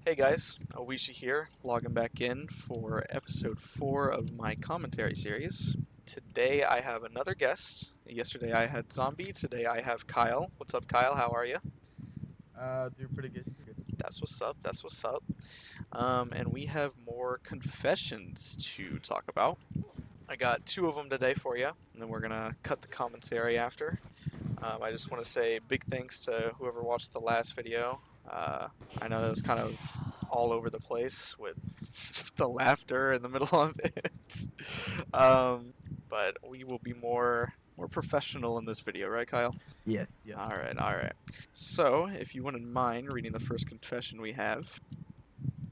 Hey guys, Oishii here, logging back in for episode 4 of my commentary series. Today I have another guest. Yesterday I had Zombie, today I have Kyle. What's up, Kyle? How are you? Doing pretty good. Pretty good. That's what's up, that's what's up. And we have more confessions to talk about. I got 2 of them today for you, and then we're gonna cut the commentary after. I just want to say big thanks to whoever watched the last video. I know that was kind of all over the place with the laughter in the middle of it. um, but we will be more professional in this video, right, Kyle? Yes, yes. All right, all right. So, if you wouldn't mind reading the first confession we have.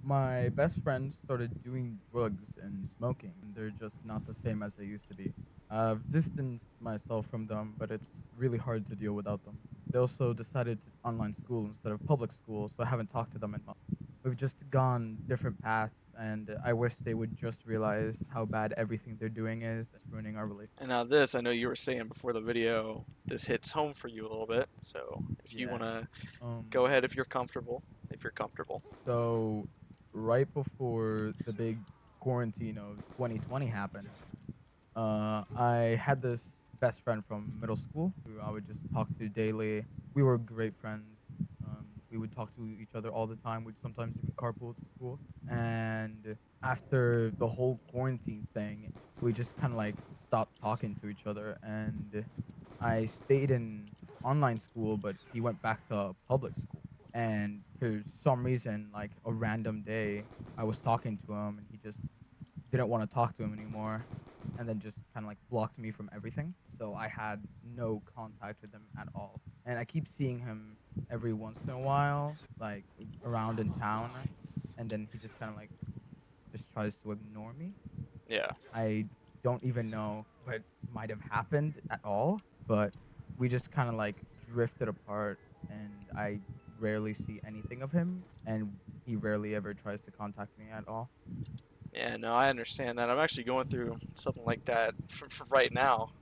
My best friend started doing drugs and smoking, and they're just not the same as they used to be. I've distanced myself from them, but it's really hard to deal without them. They also decided to online school instead of public school, so I haven't talked to them in months. We've just gone different paths, and I wish they would just realize how bad everything they're doing is. It's ruining our relationship. And now this, I know you were saying before the video, this hits home for you a little bit. So, if you want Yeah. to go Um. ahead if you're comfortable. If you're comfortable. So, right before the big quarantine of 2020 happened, I had this best friend from middle school who I would just talk to daily. We were great friends. We would talk to each other all the time. We'd sometimes even carpool to school. And after the whole quarantine thing, we just kind of like stopped talking to each other. And I stayed in online school, but he went back to public school. And for some reason, like a random day, I was talking to him and he just didn't want to talk to him anymore and then just kind of like blocked me from everything. So I had no contact with him at all. And I keep seeing him every once in a while, like around in town, and then he just kind of like just tries to ignore me. Yeah. I don't even know what might have happened at all, but we just kind of like drifted apart and I rarely see anything of him and he rarely ever tries to contact me at all. Yeah, no, I understand that. I'm actually going through something like that right now.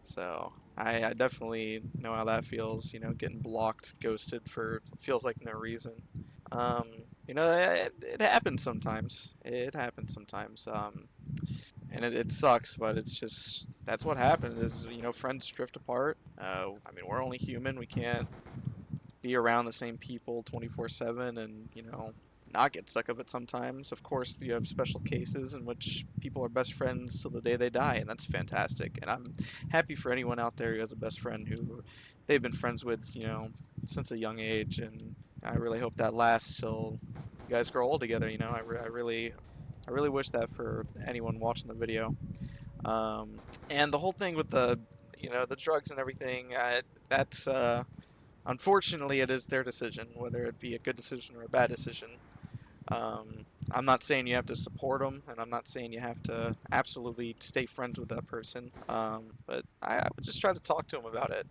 So I definitely know how that feels. You know, getting blocked, ghosted for feels like no reason. It happens sometimes. It happens sometimes. And it sucks, but it's just that's what happens. Is friends drift apart. I mean, we're only human. We can't be around the same people 24/7 and not get sick of it sometimes. Of course, you have special cases in which people are best friends till the day they die, and that's fantastic. And I'm happy for anyone out there who has a best friend who they've been friends with, since a young age. And I really hope that lasts till you guys grow old together. I really wish that for anyone watching the video. And the whole thing with the drugs and everything, that's unfortunately, it is their decision, whether it be a good decision or a bad decision. I'm not saying you have to support them, and I'm not saying you have to absolutely stay friends with that person. But I would just try to talk to them about it.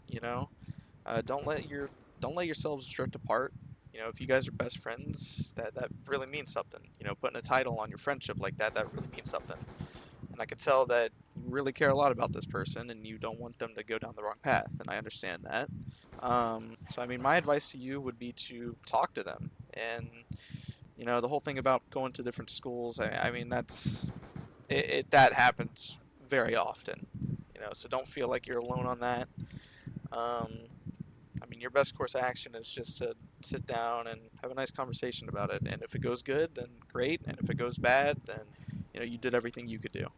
Don't let yourselves drift apart. If you guys are best friends, that really means something. Putting a title on your friendship like that really means something. And I could tell that you really care a lot about this person, and you don't want them to go down the wrong path. And I understand that. So I mean, my advice to you would be to talk to them. And the whole thing about going to different schools. I mean, that happens very often. So don't feel like you're alone on that. Um, I mean, your best course of action is just to sit down and have a nice conversation about it. And if it goes good, then great. And if it goes bad, then you did everything you could do.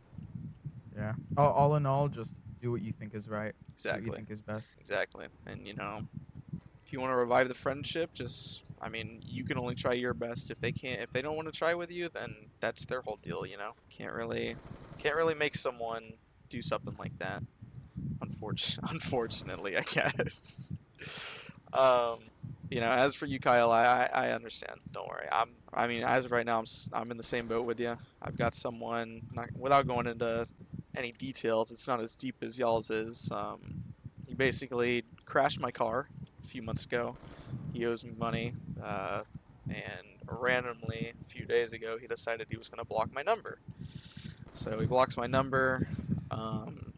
Yeah. All in all, just do what you think is right. Do what you Exactly. think is best. Exactly. And if you want to revive the friendship, I mean, you can only try your best. If they don't want to try with you, then that's their whole deal. Can't really make someone do something like that. Unfortunately, I guess. um, as for you, Kyle, I understand. Don't worry. I mean, as of right now, I'm in the same boat with you. I've got someone. Without going into any details, it's not as deep as y'all's is. He basically crashed my car a few months ago. He owes me money, and randomly, a few days ago, he decided he was going to block my number. So he blocks my number. Um,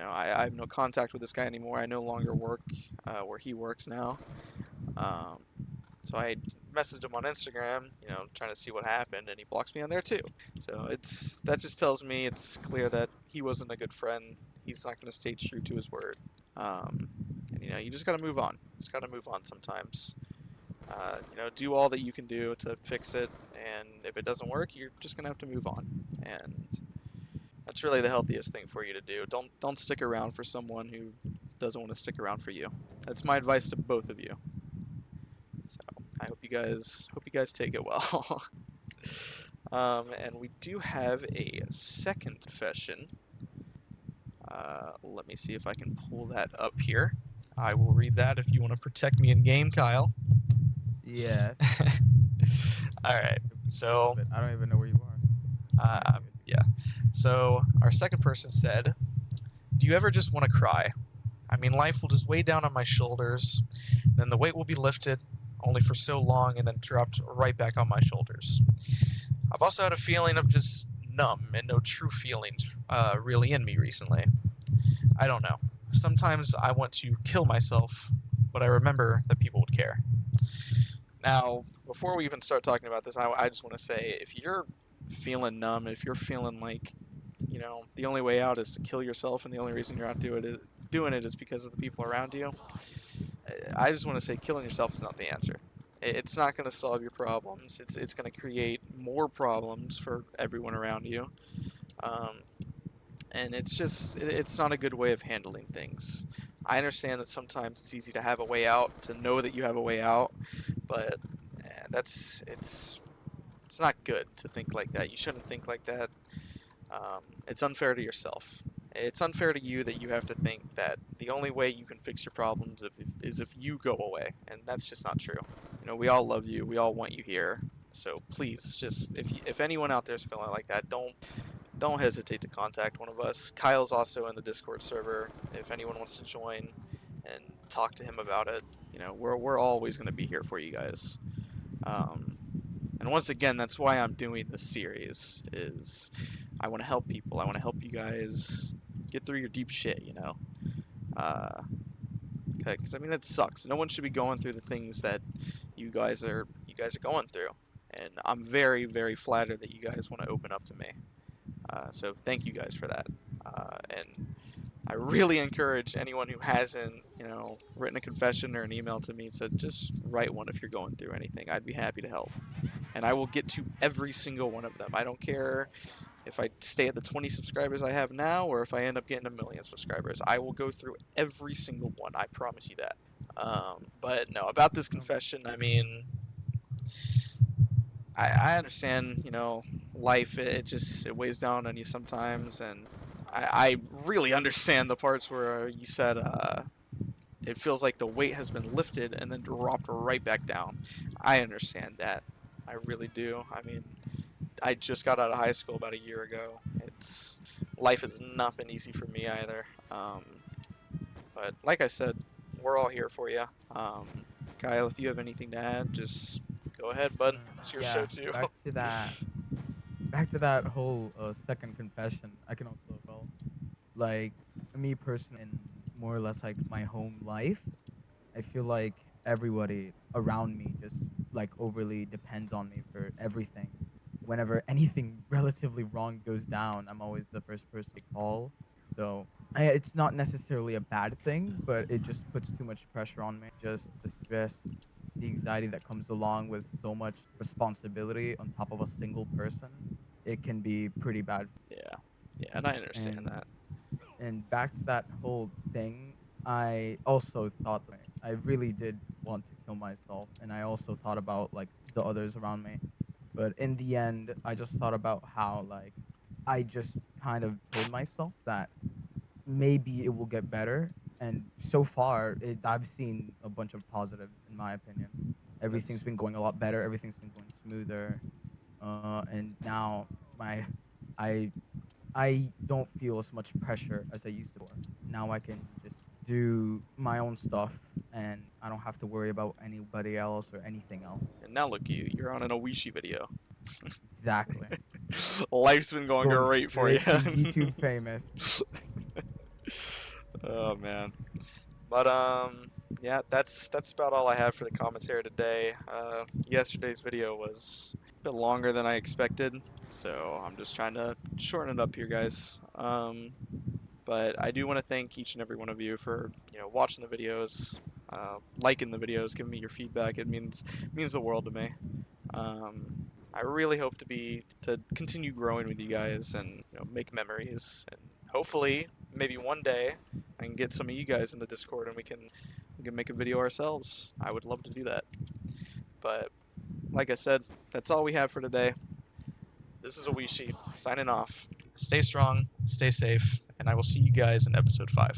I have no contact with this guy anymore. I no longer work where he works now. Um, so I message him on Instagram, trying to see what happened, and he blocks me on there too. So that just tells me it's clear that he wasn't a good friend. He's not going to stay true to his word. And you just got to move on. Just got to move on sometimes. Do all that you can do to fix it, and if it doesn't work, you're just gonna have to move on. And that's really the healthiest thing for you to do. Don't stick around for someone who doesn't want to stick around for you. That's my advice to both of you. So I hope you guys take it well. And we do have a second confession. Let me see if I can pull that up here. I will read that if you want to protect me in game, Kyle. Yes. All right. So But I don't even know where you are. yeah. So our second person said, "Do you ever just want to cry? I mean, life will just weigh down on my shoulders, then the weight will be lifted, only for so long, and then dropped right back on my shoulders. I've also had a feeling of just numb and no true feelings really in me recently. I don't know. Sometimes I want to kill myself, but I remember that people would care." Now, before we even start talking about this, I just want to say, if you're feeling numb, if you're feeling like, the only way out is to kill yourself, and the only reason you're not doing it is because of the people around you, I just want to say killing yourself is not the answer. It's not going to solve your problems. It's going to create more problems for everyone around you. And it's not a good way of handling things. I understand that sometimes it's easy to have a way out, to know that you have a way out, but it's not good to think like that. You shouldn't think like that. It's unfair to yourself. It's unfair to you that you have to think that the only way you can fix your problems is if you go away, and that's just not true. We all love you. We all want you here. So please, just if anyone out there is feeling like that, don't hesitate to contact one of us. Kyle's also in the Discord server. If anyone wants to join and talk to him about it, we're always going to be here for you guys. And once again, that's why I'm doing this series. Is I want to help people. I want to help you guys get through your deep shit. Because it sucks. No one should be going through the things that you guys are going through. And I'm very, very flattered that you guys want to open up to me. So thank you guys for that. And I really encourage anyone who hasn't, written a confession or an email to me to just write one if you're going through anything. I'd be happy to help. And I will get to every single one of them. I don't care if I stay at the 20 subscribers I have now or if I end up getting 1 million subscribers. I will go through every single one. I promise you that. But no, about this confession, I understand, life, it weighs down on you sometimes, and I really understand the parts where you said it feels like the weight has been lifted and then dropped right back down. I understand that. I really do. I just got out of high school about a year ago. Life has not been easy for me either. But like I said, we're all here for you. Kyle, if you have anything to add, just go ahead, bud. It's your show too. Back to that whole second confession. I can also like me personally, in more or less like my home life, I feel like everybody around me just like overly depends on me for everything. Whenever anything relatively wrong goes down, I'm always the first person to call. So it's not necessarily a bad thing, but it just puts too much pressure on me. Just the stress, the anxiety that comes along with so much responsibility on top of a single person, it can be pretty bad. Yeah, and I understand that. And back to that whole thing, I also thought I really did want to kill myself, and I also thought about like the others around me. But in the end, I just thought about how like I just kind of told myself that maybe it will get better. And so far, I've seen a bunch of positives, in my opinion. Everything's been going a lot better. Everything's been going smoother. And now I I don't feel as much pressure as I used to. Now I can just do my own stuff, and I don't have to worry about anybody else or anything else. And now look, you're on an Oishii video. Exactly. Life's been going great for you. YouTube famous. Oh man. But yeah, that's about all I have for the commentary today. Yesterday's video was a bit longer than I expected, so I'm just trying to shorten it up here, guys. But I do want to thank each and every one of you for watching the videos, liking the videos, giving me your feedback. It means the world to me. I really hope to continue growing with you guys and make memories, and hopefully maybe one day I can get some of you guys in the Discord and we can make a video ourselves. I would love to do that. But like I said, that's all we have for today. This is Oishii signing off. Stay strong, stay safe, and I will see you guys in episode 5.